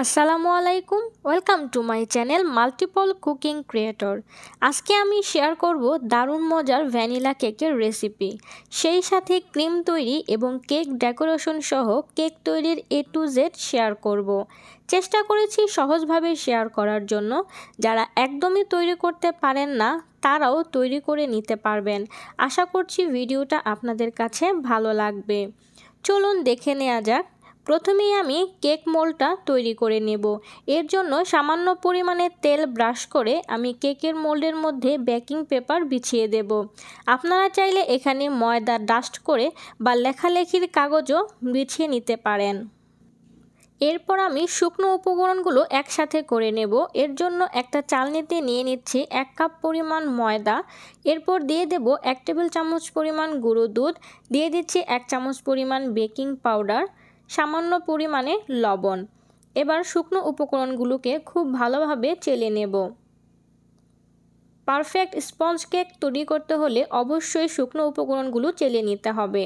আসসালামু আলাইকুম, welcome to my channel multiple cooking creator. আজকে আমি শেয়ার করব দারুণ মজার ভ্যানিলা কেকের রেসিপি, সেই সাথে ক্রিম তৈরি এবং কেক ডেকোরেশন সহ কেক তৈরির A to Z শেয়ার করব। চেষ্টা করেছি সহজভাবে শেয়ার করার জন্য। যারা একদমই তৈরি করতে পারেন না তারাও তৈরি করে নিতে পারবেন। আশা করছি ভিডিওটা আপনাদের কাছে ভালো লাগবে। চলুন দেখে নেওয়া যাক। প্রথমেই আমি কেক মোল্ডটা তৈরি করে নেব। এর জন্য সামান্য পরিমাণে তেল ব্রাশ করে আমি কেকের মোল্ডের মধ্যে বেকিং পেপার বিছিয়ে দেব। আপনারা চাইলে এখানে ময়দা ডাস্ট করে বা লেখালেখির কাগজও বিছিয়ে নিতে পারেন। এরপর আমি শুকনো উপকরণগুলো একসাথে করে নেব। এর জন্য একটা চালনিতে নিয়ে নিচ্ছি 1 কাপ পরিমাণ ময়দা। এরপর দিয়ে দেব 1 টেবিল চামচ পরিমাণ গুঁড়ো দুধ, দিয়ে দিচ্ছি 1 চামচ পরিমাণ বেকিং পাউডার, সামান্য পরিমাণে লবণ। এবার শুকনো উপকরণগুলোকে খুব ভালোভাবে চেলে নেব। পারফেক্ট স্পঞ্জ কেক তৈরি করতে হলে অবশ্যই শুকনো উপকরণগুলো চেলে নিতে হবে।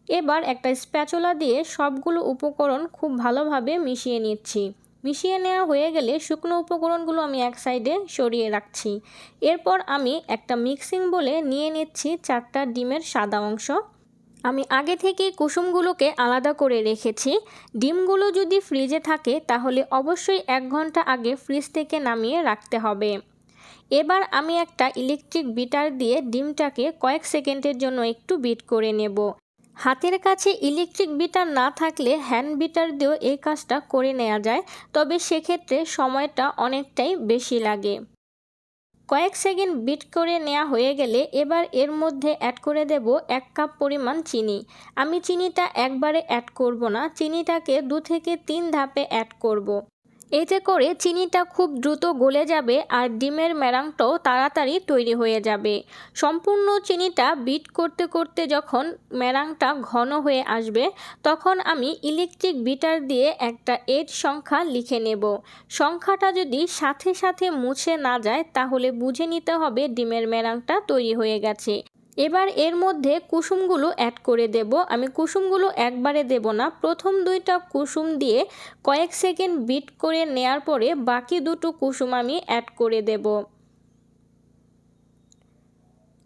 এবার একটা স্প্যাচুলা দিয়ে সবগুলো উপকরণ খুব ভালোভাবে মিশিয়ে নিচ্ছি। মিশিয়ে নেওয়া হয়ে গেলে শুকনো উপকরণগুলো আমি এক সাইডে সরিয়ে রাখছি। এরপর আমি একটা মিক্সিং বোলে নিয়ে নিচ্ছি 4টা ডিমের সাদা অংশ। আমি আগে থেকে কুসুমগুলোকে আলাদা করে রেখেছি। ডিমগুলো যদি ফ্রিজে থাকে তাহলে অবশ্যই 1 ঘন্টা আগে ফ্রিজ থেকে নামিয়ে রাখতে হবে। এবার আমি একটা ইলেকট্রিক বিটার দিয়ে ডিমটাকে কয়েক সেকেন্ডের জন্য একটু বিট করে নেব। হাতের কাছে ইলেকট্রিক বিটার না থাকলে হ্যান্ড বিটার দিয়েও এই কাজটা করে নেওয়া যায়, তবে সেক্ষেত্রে সময়টা অনেকটাই বেশি লাগে। কয়েক সেকেন্ড বিট করে নেওয়া হয়ে গেলে এবার এর মধ্যে অ্যাড করে দেব 1 কাপ পরিমাণ চিনি। আমি চিনিটা একবারে অ্যাড করব না, চিনিটাকে 2 থেকে 3 ধাপে অ্যাড করব। এতে করে চিনিটা খুব দ্রুত গলে যাবে আর ডিমের মেরাংটাও তাড়াতাড়ি তৈরি হয়ে যাবে। সম্পূর্ণ চিনিটা বিট করতে করতে যখন মেরাংটা ঘন হয়ে আসবে তখন আমি ইলেকট্রিক বিটার দিয়ে একটা 8 সংখ্যা লিখে নেব। সংখ্যাটা যদি সাথে সাথে মুছে না যায় তাহলে বুঝে নিতে হবে ডিমের মেরাংটা তৈরি হয়ে গেছে। এবার এর মধ্যে কুসুমগুলো অ্যাড করে দেব। আমি কুসুমগুলো একবারে দেব না, প্রথম 2টা কুসুম দিয়ে কয়েক সেকেন্ড বিট করে নেয়ার পরে বাকি 2টো কুসুম আমি অ্যাড করে দেব।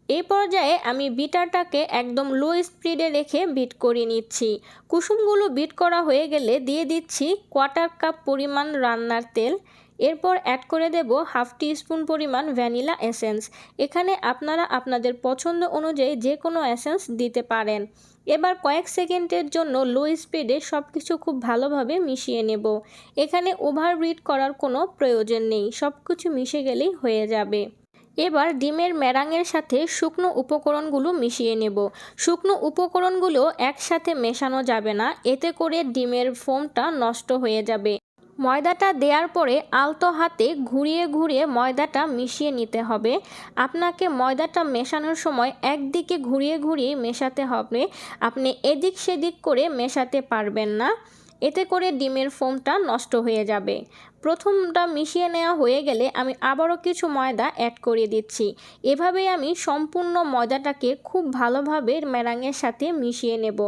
এই পর্যায়ে আমি বিটারটাকে একদম লো স্পিডে রেখে বিট করে নিচ্ছি। কুসুমগুলো বিট করা হয়ে গেলে দিয়ে দিচ্ছি 1/4 কাপ পরিমাণ রান্নার তেল। এরপর অ্যাড করে দেব 1/2 টিস্পুন পরিমাণ ভ্যানিলা এসেন্স। এখানে আপনারা আপনাদের পছন্দ অনুযায়ী যে কোনো এসেন্স দিতে পারেন। এবার কয়েক সেকেন্ডের জন্য লো স্পিডে সব কিছু খুব ভালোভাবে মিশিয়ে নেব। এখানে ওভার বিট করার কোনো প্রয়োজন নেই, সব কিছু মিশে গেলেই হয়ে যাবে। এবার ডিমের মেরাঙের সাথে শুকনো উপকরণগুলো মিশিয়ে নেব। শুকনো উপকরণগুলো একসাথে মেশানো যাবে না, এতে করে ডিমের ফোমটা নষ্ট হয়ে যাবে। ময়দাটা দেওয়ার পরে আলতো হাতে ঘুরিয়ে ঘুরিয়ে ময়দাটা মিশিয়ে নিতে হবে। আপনাকে ময়দাটা মেশানোর সময় একদিকে ঘুরিয়ে ঘুরিয়ে মেশাতে হবে, আপনি এদিক সেদিক করে মেশাতে পারবেন না, এতে করে ডিমের ফোমটা নষ্ট হয়ে যাবে। প্রথমটা মিশিয়ে নেওয়া হয়ে গেলে আমি আবারও কিছু ময়দা অ্যাড করে দিচ্ছি। এভাবেই আমি সম্পূর্ণ ময়দাটাকে খুব ভালোভাবে মেরাঙের সাথে মিশিয়ে নেব।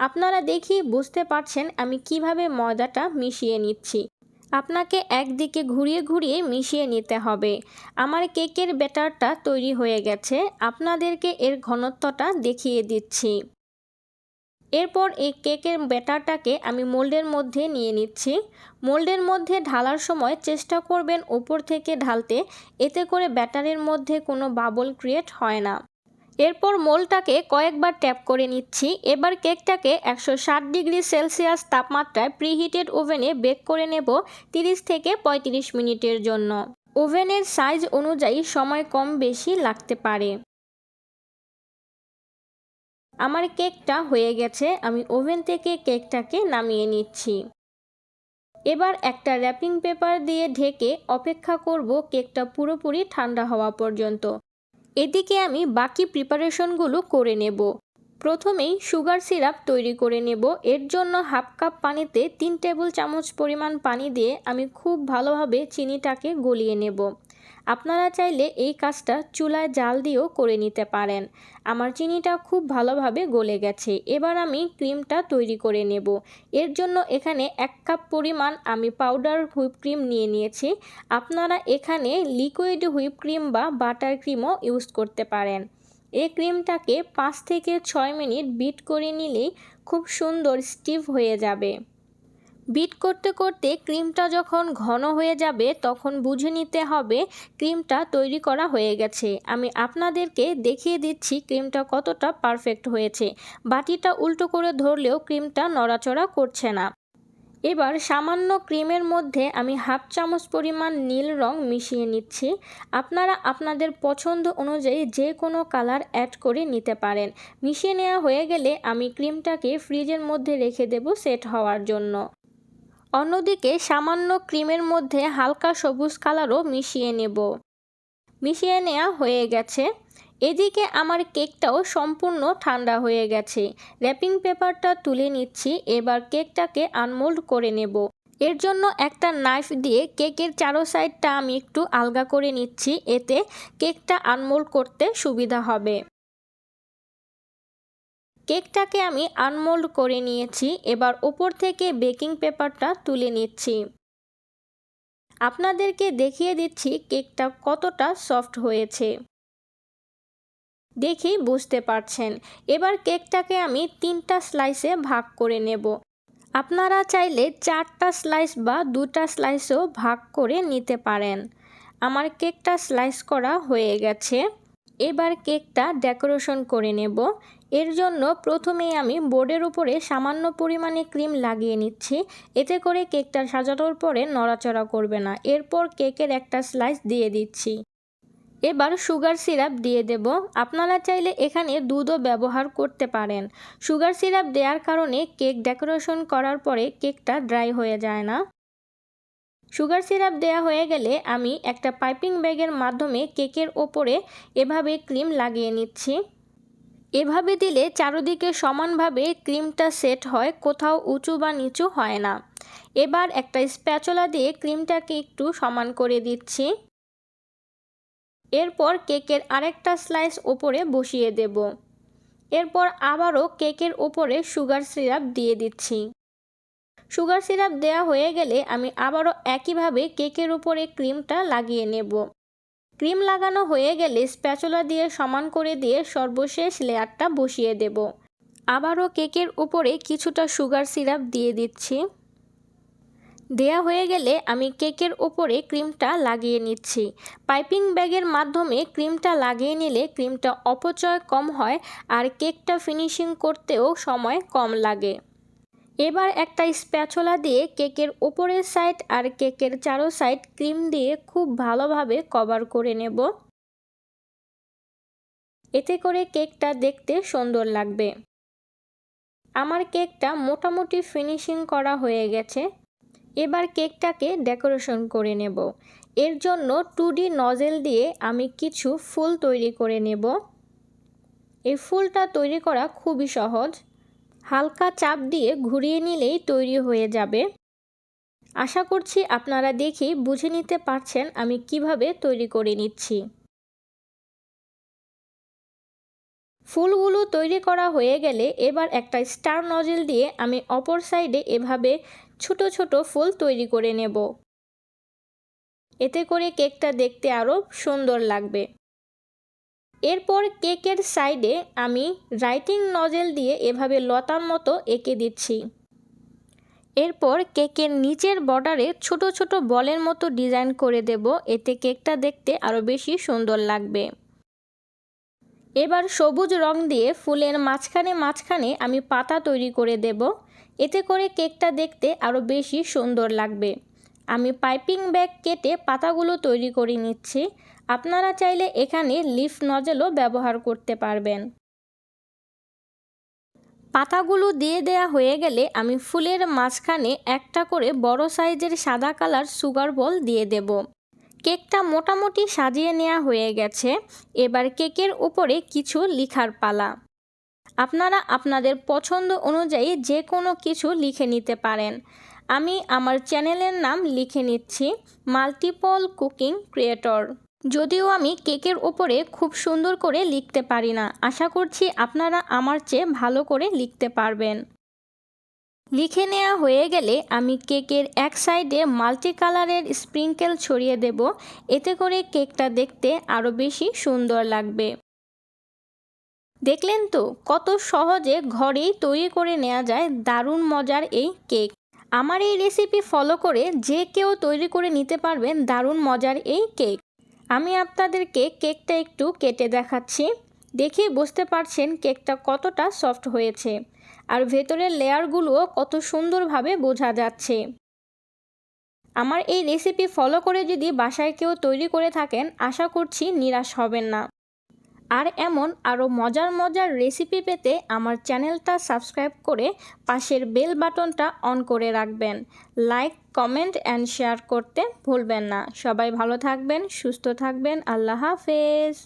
আপনারা দেখি বুঝতে পারছেন আমি কিভাবে ময়দাটা মিশিয়ে নিচ্ছি। আপনাকে একদিকে ঘুরিয়ে ঘুরিয়ে মিশিয়ে নিতে হবে। আমার কেকের ব্যাটারটা তৈরি হয়ে গেছে, আপনাদেরকে এর ঘনত্বটা দেখিয়ে দিচ্ছি। এরপর এই কেকের ব্যাটারটাকে আমি মোল্ডের মধ্যে নিয়ে নিচ্ছি। মোল্ডের মধ্যে ঢালার সময় চেষ্টা করবেন উপর থেকে ঢালতে, এতে করে ব্যাটারের মধ্যে কোনো বাবল ক্রিয়েট হয় না। এরপর মোল্ডটাকে কয়েকবার ট্যাপ করে নিচ্ছি। এবার কেকটাকে 160 ডিগ্রি সেলসিয়াস তাপমাত্রায় প্রিহিটেড ওভেনে বেক করে নেব 30 থেকে 35 মিনিটের জন্য। ওভেনের সাইজ অনুযায়ী সময় কম বেশি লাগতে পারে। আমার কেকটা হয়ে গেছে, আমি ওভেন থেকে কেকটাকে নামিয়ে নিচ্ছি। এবার একটা র্যাপিং পেপার দিয়ে ঢেকে অপেক্ষা করব কেকটা পুরোপুরি ঠান্ডা হওয়া পর্যন্ত। এদিকে আমি বাকি প্রিপারেশনগুলো করে নেব। প্রথমেই সুগার সিরাপ তৈরি করে নেব। এর জন্য 1/2 কাপ পানিতে 3 টেবিল চামচ পরিমাণ পানি দিয়ে আমি খুব ভালোভাবে চিনিটাকে গলিয়ে নেব। আপনারা চাইলে এই কাজটা চুলায় জাল দিয়েও করে নিতে পারেন। আমার চিনিটা খুব ভালোভাবে গলে গেছে। এবার আমি ক্রিমটা তৈরি করে নেব। এর জন্য এখানে 1 কাপ পরিমাণ আমি পাউডার হুইপ ক্রিম নিয়ে নিয়েছি। আপনারা এখানে লিকুইড হুইপ ক্রিম বা বাটার ক্রিমও ইউজ করতে পারেন। এই ক্রিমটাকে 5 থেকে 6 মিনিট বিট করে নিলেই খুব সুন্দর স্টিফ হয়ে যাবে। বিট করতে করতে ক্রিমটা যখন ঘন হয়ে যাবে তখন বুঝে নিতে হবে ক্রিমটা তৈরি করা হয়ে গেছে। আমি আপনাদেরকে দেখিয়ে দিচ্ছি ক্রিমটা কতটা পারফেক্ট হয়েছে। বাটিটা উল্টো করে ধরলেও ক্রিমটা নড়াচড়া করছে না। এবার সামান্য ক্রিমের মধ্যে আমি 1/2 চামচ পরিমাণ নীল রং মিশিয়ে নিচ্ছি। আপনারা আপনাদের পছন্দ অনুযায়ী যে কোনো কালার অ্যাড করে নিতে পারেন। মিশিয়ে নেওয়া হয়ে গেলে আমি ক্রিমটাকে ফ্রিজের মধ্যে রেখে দেব সেট হওয়ার জন্য। অন্যদিকে সামান্য ক্রিমের মধ্যে হালকা সবুজ কালারও মিশিয়ে নেব। মিশিয়ে নেওয়া হয়ে গেছে। এদিকে আমার কেকটাও সম্পূর্ণ ঠান্ডা হয়ে গেছে। র্যাপিং পেপারটা তুলে নিচ্ছি। এবার কেকটাকে আনমোল্ড করে নেব। এর জন্য একটা নাইফ দিয়ে কেকের চারো সাইডটা আমি একটু আলগা করে নিচ্ছি, এতে কেকটা আনমোল্ড করতে সুবিধা হবে। কেকটাকে আমি আনমোল্ড করে নিয়েছি। এবার উপর থেকে বেকিং পেপারটা তুলে নিচ্ছি। আপনাদেরকে দেখিয়ে দিচ্ছি কেকটা কতটা সফট হয়েছে। দেখেই বুঝতে পারছেন। এবার কেকটাকে আমি 3টা স্লাইসে ভাগ করে নেব। আপনারা চাইলে 4টা স্লাইস বা 2টা স্লাইসেও ভাগ করে নিতে পারেন। আমার কেকটা স্লাইস করা হয়ে গেছে। এবার কেকটা ডেকোরেশন করে নেব। এর জন্য প্রথমেই আমি বোর্ডের উপরে সামান্য পরিমাণে ক্রিম লাগিয়ে নিচ্ছি। এতে করে কেকটা সাজানোর পরে নড়াচড়া করবে না। এরপর কেকের একটা স্লাইস দিয়ে দিচ্ছি। এবার সুগার সিরাপ দিয়ে দেব। আপনারা চাইলে এখানে দুধও ব্যবহার করতে পারেন। সুগার সিরাপ দেওয়ার কারণে কেক ডেকোরেশন করার পরে কেকটা ড্রাই হয়ে যায় না। সুগার সিরাপ দেওয়া হয়ে গেলে আমি একটা পাইপিং ব্যাগের মাধ্যমে কেকের ওপরে এভাবে ক্রিম লাগিয়ে নিচ্ছি। এভাবে দিলে চারদিকে সমানভাবে ক্রিমটা সেট হয়, কোথাও উঁচু বা নিচু হয় না। এবার একটা স্প্যাচুলা দিয়ে ক্রিমটাকে একটু সমান করে দিচ্ছি। এরপর কেকের আরেকটা স্লাইস ওপরে বসিয়ে দেব। এরপর আবারও কেকের ওপরে সুগার সিরাপ দিয়ে দিচ্ছি। সুগার সিরাপ দেওয়া হয়ে গেলে আমি আবারও একইভাবে কেকের উপরে ক্রিমটা লাগিয়ে নেব। ক্রিম লাগানো হয়ে গেলে স্প্যাচুলা দিয়ে সমান করে দিয়ে সর্বশেষ লেয়ারটা বসিয়ে দেব। আবারও কেকের উপরে কিছুটা সুগার সিরাপ দিয়ে দিচ্ছি। দেয়া হয়ে গেলে আমি কেকের উপরে ক্রিমটা লাগিয়ে নিচ্ছি। পাইপিং ব্যাগের মাধ্যমে ক্রিমটা লাগিয়ে নিলে ক্রিমটা অপচয় কম হয় আর কেকটা ফিনিশিং করতেও সময় কম লাগে। এবার একটা স্প্যাচুলা দিয়ে কেকের উপরের সাইড আর কেকের চারো সাইড ক্রিম দিয়ে খুব ভালোভাবে কভার করে নেব। এতে করে কেকটা দেখতে সুন্দর লাগবে। আমার কেকটা মোটামুটি ফিনিশিং করা হয়ে গেছে। এবার কেকটাকে ডেকোরেশন করে নেব। এর জন্য 2D নজেল দিয়ে আমি কিছু ফুল তৈরি করে নেব। এই ফুলটা তৈরি করা খুবই সহজ। হালকা চাপ দিয়ে ঘুরিয়ে নিলেই তৈরি হয়ে যাবে। আশা করছি আপনারা দেখেই বুঝে নিতে পারছেন আমি কিভাবে তৈরি করে নিচ্ছি। ফুলগুলো তৈরি করা হয়ে গেলে এবার একটা স্টার নজেল দিয়ে আমি অপর সাইডে এভাবে ছোট ছোট ফুল তৈরি করে নেব। এতে করে কেকটা দেখতে আরও সুন্দর লাগবে। এরপর কেকের সাইডে আমি রাইটিং নজেল দিয়ে এভাবে লতার মতো এঁকে দিচ্ছি। এরপর কেকের নিচের বর্ডারে ছোট ছোট বলের মতো ডিজাইন করে দেব। এতে কেকটা দেখতে আরও বেশি সুন্দর লাগবে। এবার সবুজ রং দিয়ে ফুলের মাঝখানে মাঝখানে আমি পাতা তৈরি করে দেব। এতে করে কেকটা দেখতে আরও বেশি সুন্দর লাগবে। আমি পাইপিং ব্যাগ কেটে পাতাগুলো তৈরি করে নিচ্ছি। আপনারা চাইলে এখানে লিফ নজেলও ব্যবহার করতে পারবেন। পাতাগুলো দিয়ে দেয়া হয়ে গেলে আমি ফুলের মাঝখানে একটা করে বড় সাইজের সাদা কালার সুগার বল দিয়ে দেব। কেকটা মোটামুটি সাজিয়ে নেওয়া হয়ে গেছে। এবার কেকের উপরে কিছু লেখার পালা। আপনারা আপনাদের পছন্দ অনুযায়ী যে কোনো কিছু লিখে নিতে পারেন। আমি আমার চ্যানেলের নাম লিখে নিচ্ছি, মাল্টিপল কুকিং ক্রিয়েটর। যদিও আমি কেকের ওপরে খুব সুন্দর করে লিখতে পারি না, আশা করছি আপনারা আমার চেয়ে ভালো করে লিখতে পারবেন। লিখে নেওয়া হয়ে গেলে আমি কেকের এক সাইডে মাল্টি কালারের স্প্রিঙ্কেল ছড়িয়ে দেব, এতে করে কেকটা দেখতে আরও বেশি সুন্দর লাগবে। দেখলেন তো কত সহজে ঘরেই তৈরি করে নেওয়া যায় দারুণ মজার এই কেক। আমার এই রেসিপি ফলো করে যে কেউ তৈরি করে নিতে পারবেন দারুণ মজার এই কেক। আমি আপনাদেরকে কেকটা একটু কেটে দেখাচ্ছি, দেখেই বুঝতে পারছেন কেকটা কতটা সফট হয়েছে, আর ভেতরের লেয়ারগুলোও কত সুন্দরভাবে বোঝা যাচ্ছে। আমার এই রেসিপি ফলো করে যদি বাসায় কেউ তৈরি করে থাকেন, আশা করছি নিরাশ হবেন না। আর এমন আরও মজার মজার রেসিপি পেতে আমার চ্যানেলটা সাবস্ক্রাইব করে পাশের বেল বাটনটা অন করে রাখবেন। লাইক, কমেন্ট অ্যান্ড শেয়ার করতে ভুলবেন না। সবাই ভালো থাকবেন, সুস্থ থাকবেন। আল্লাহ হাফেজ।